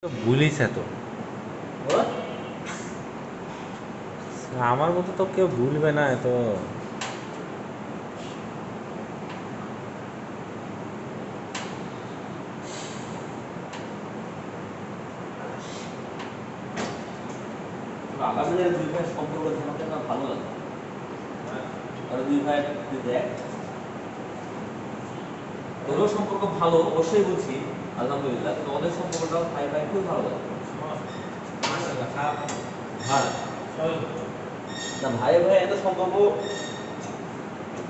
ভুলিস তো আমার মতো তো কেউ ভুলবে না তো। আমাদের দুই ভাই সম্পর্ক থাকতে না ভালো লাগে। আর দুই ভাই দেখ, তোরও সম্পর্ক ভালো অবশ্যই বলছি, আলহামদুলিল্লাহ, কিন্তু ওদের সম্পর্কটাও ভাই ভাই খুব ভালো লাগে। হ্যাঁ না, ভাই ভাই এত সম্পর্ক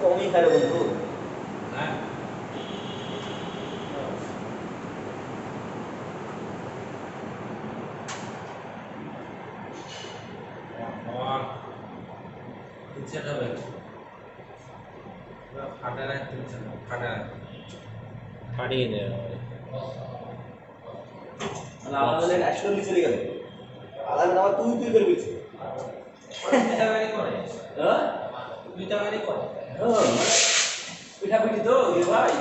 কমই খায় রে বন্ধু। পাঠিয়ে দে। মানে আমাদের একসাথে চলে গেল, আলাদা আবার তুই তুই করে বলছিস। হ্যাঁ পিঠাপিঠি তো রে ভাই।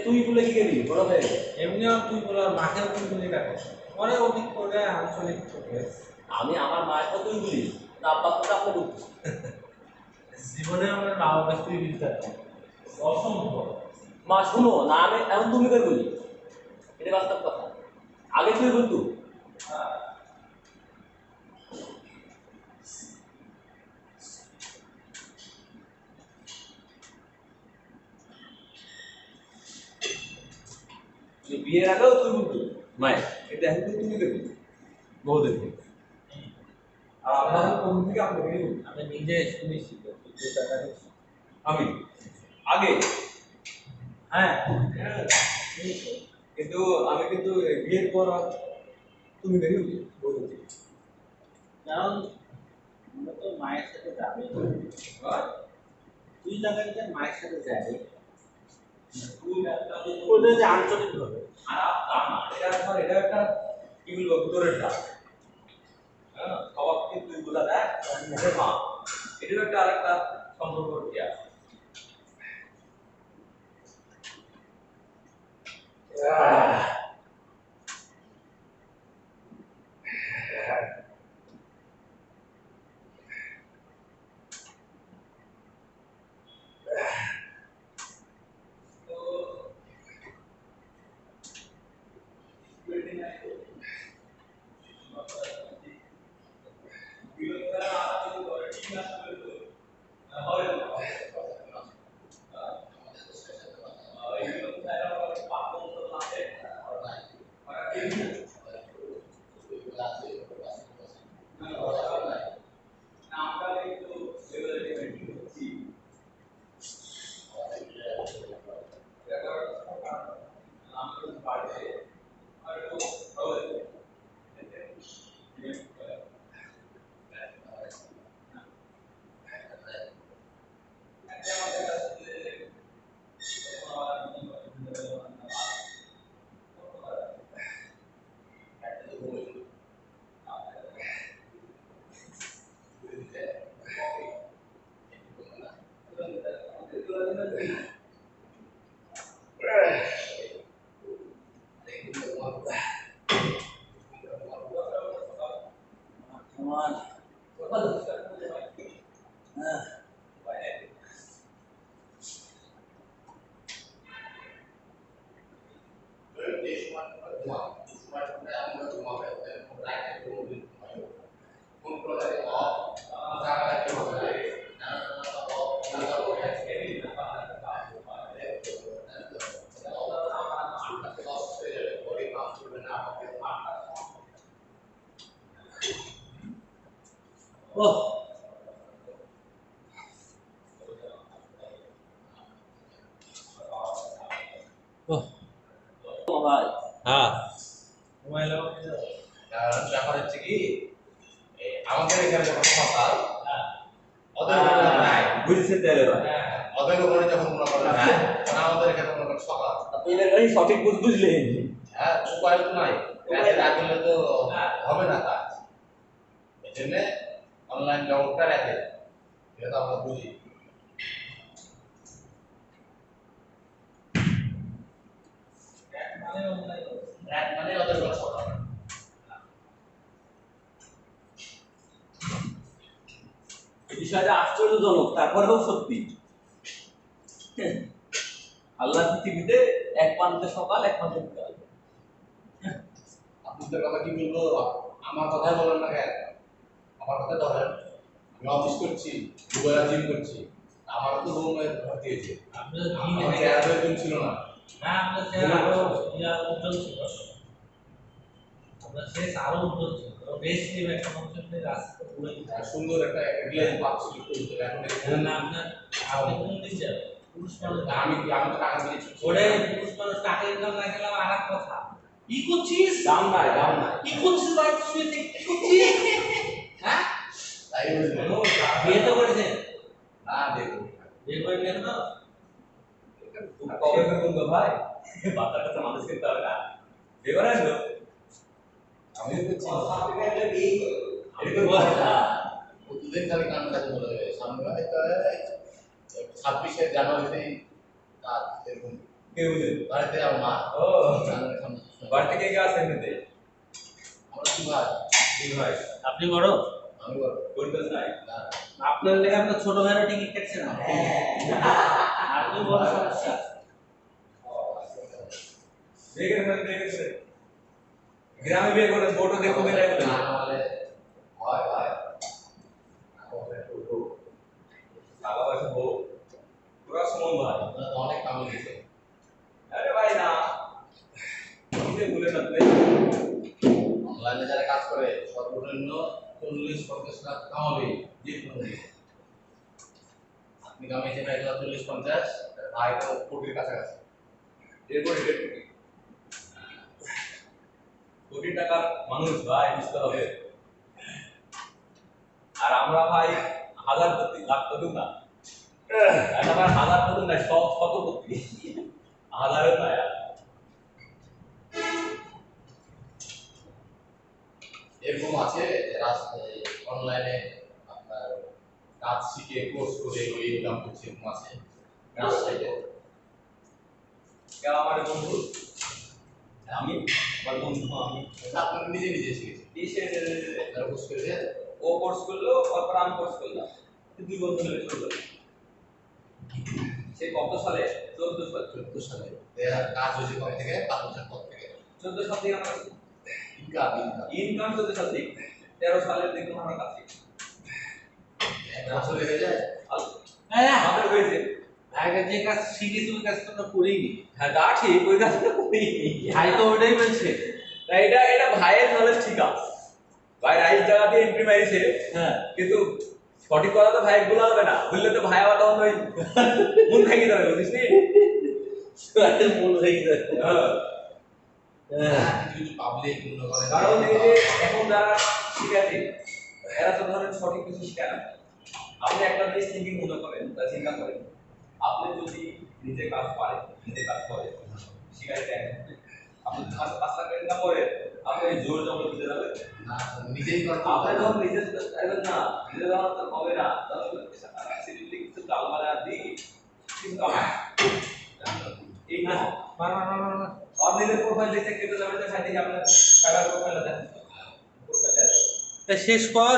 তুই বলে কি গেলি বড় ভাই? এমনিও তুই বলো, মাঠেও তুই বলি ডাকে, পরে অধিক করে আঞ্চলিক চোখে। আমি আমার মায়ের তো তুই বলি না, আব্বা তো আপনি বলছিস। জীবনে আমার বাবা কাছ তুই বলতে অসম্ভব। মা শুনো না, আমি এখন তুমি করে বলি, এটা বাস্তব কথা। আগে তুই বলতু, বিয়ের আগেও তুই বলতু মায়ের, এটা এখন তুই তুমি করবি বহু দেখবি। আর আমরা কোন থেকে আপনাকে আমি নিজে শুনেছি তো, তুই টাকা দিচ্ছিস। আমি আগে হ্যাঁ, কিন্তু আমি কিন্তু বিয়ের পর আর তুমি বেরিয়ে বহু দেখবি। কারণ আমরা তো মায়ের সাথে যাবে, তুই টাকা দিতে মায়ের সাথে যাবে, ওদের যে আঞ্চলিক ভাবে খারাপ তা না, এটা ধর এটা একটা কি বলবো ভিতরের ডাক। হ্যাঁ সবার কিন্তু তুই বোঝা দেয় মুখের মা, এটাও একটা আরেকটা সম্পর্ক ইতিহাস। ভাই হ্যাঁ ব্যাপার হচ্ছে কি, আমাদের এখানে যখন সকাল, ওদের ওখানে নাই বুঝেছেন তাহলে ভাই, ওদের ওখানে যখন মনে করেন নাই, তখন আমাদের এখানে মনে করেন সকাল। আপনি এর গাড়ি সঠিক বুঝলেন। হ্যাঁ উপায় তো নাই, রাতে না করলে তো হবে না কাজ। এই জন্য অনলাইন জগৎটা রাখে, এটা তো আমরা বুঝি। রাত কোনো কথা না। এই বিষয়টা আশ্চর্যজনক, তারপরেও সত্যি। আল্লাহ পৃথিবীতে এক প্রান্তে সকাল, এক প্রান্তে বিকাল। আপনাদের কথা কি বলবো? আমার কথাই বলেন না কেন? আমার কথা ধরেন, আমি অফিস করছি, দুবেলা জিম করছি, আমারও তো রুমে ভর্তি হয়েছে। আপনার আমার চেয়ারের রুম ছিল না। না আপনার চেহারা আরো উজ্জ্বল ছিল, আপনার শেষ আরো উজ্জ্বল ছিল, রেস্ট নিয়ে একটা মানুষের রাস্তা পুরো সুন্দর একটা গ্লেজ পাচ্ছিল করতে। এখন না আপনার আপনি কোন দিন যাবেন? পুরুষ মানুষ আমি তো টাকা দিয়েছি। ওরে পুরুষ মানুষ টাকা ইনকাম না গেলে আর এক কথা। কি করছিস? দাম নাই, দাম নাই। কি করছিস ভাই? তুই কি করছিস? হ্যাঁ? তাই বলছি। বিয়ে তো করেছেন? না দেখুন, বিয়ে করে নেন না? কবে করুন গো ভাই? বাচ্চা কাচ্চা মানুষ কিনতে হবে না। বিয়ে করে আসলো। আমি করছি এরকম কথা। প্রতিদিন খালি কান কাছে বলে সামনে হয়তো 26শে জানুয়ারিতেই কাজ এরকম কে বুঝে? বাড়িতে যাবো মা। ও, বাড়িতে কে কে আছে এমনিতে? আমার কি ভাই? ঠিক ভাই। আপনি বড়? আমি বড়। কোনটা নাই? না আপনার লেগে আপনার ছোট ভাইয়েরও টিকিট কাটছে না। আপনি বড় সমস্যা। বিয়ে করে ফেলে, বিয়ে করে ফেলে। গ্রামে বিয়ে করে ফটো দেখো মেলায় বলে। না হলে হয় ভাই। আমাদের তো টাকা পয়সা বউ পুরো সমান ভাই। আপনারা তো অনেক কামে দিতে। আরে ভাই না, কিসে বলে না তুই? অনলাইনে যারা কাজ করে সর্বনিম্ন 40-50 লাখ কামাবে যে কোনো দিন। আপনি কামিয়েছেন 1,40-50, ভাই তো কোটির কাছাকাছি। এরপরে কোটি টাকার মানুষ ভাই, বুঝতে হবে। আর আমরা ভাই হাজার কোটি, লাখ কোটি না। এটা ভাই হাজার কোটি না, শত কোটি। হাজারের না আর। এরকম আছে যারা অনলাইনে আপনার কাজ শিখে কোর্স করে ওই ইনকাম করছে, এরকম আছে কাজ সাইটে। কেন আমার বন্ধু, আমি আমার বন্ধু আমি আপনার নিজে নিজে শিখেছে দেশে তারা কোর্স করে দেয়। ও কোর্স করলো, তারপর আমি কোর্স করলাম, 2 বছর মিলে চললো। সে কত সালে? 14 সালে। 14 সালে এর কাজ হয়েছে কবে থেকে? 5 বছর পর থেকে। 14 সাল থেকে আমরা ইনকাম ইনকাম 14 সাল থেকে। 13 সালের দিকে আমরা কাজ শিখি। এক বছর হয়ে যায়। হ্যাঁ, আমাদের হয়েছে। আগে যে কাজ শিখেছি ওই কাজ তো আমরা করিনি। হ্যাঁ তা ঠিক, ওই কাজটা করিনি। ভাই তো ওটাই বলছে। না এটা ভাইয়ের নলেজ ঠিক আছে। ভাই রাইট জায়গাতে এন্ট্রি মারিছে, হ্যাঁ, কিন্তু সঠিক কথা তো ভাই বলা হবে না, বললে তো ভাই আবার তখন ওই মন খাইয়ে যাবে, বুঝিস নি? ভাইয়ের মূল হয়ে গেছে। হ্যাঁ। হ্যাঁ, কিছু কিছু পাবলিক মনে করে কারণ এই যে এখন যারা শিখাচ্ছে, এরা তো ধরেন সঠিক কিছু শিখায় না। আপনি একটা জিনিস থিঙ্কিং মনে করেন বা চিন্তা করেন, আপনি যদি নিজে কাজ পারেন, নিজে কাজ করেন, শিখাই দেন, আপনি 5 লাখ ইনকাম করেন, আপনি জোর জবরদস্তি যাবেন না নিজেই করতে আপনি যখন নিজে চাইবেন না, নিজে যখন তো হবে না, তখন অ্যাক্সিডেন্টলি কিছু চাল মারা দিই কিছু কামায় এই না। না। আর নিজের প্রোফাইল দেখে কেটে যাবে, যে ভাই দেখি আপনার সাইবার প্রোফাইলটা দেন, প্রোফাইলটা তা শেষ কর।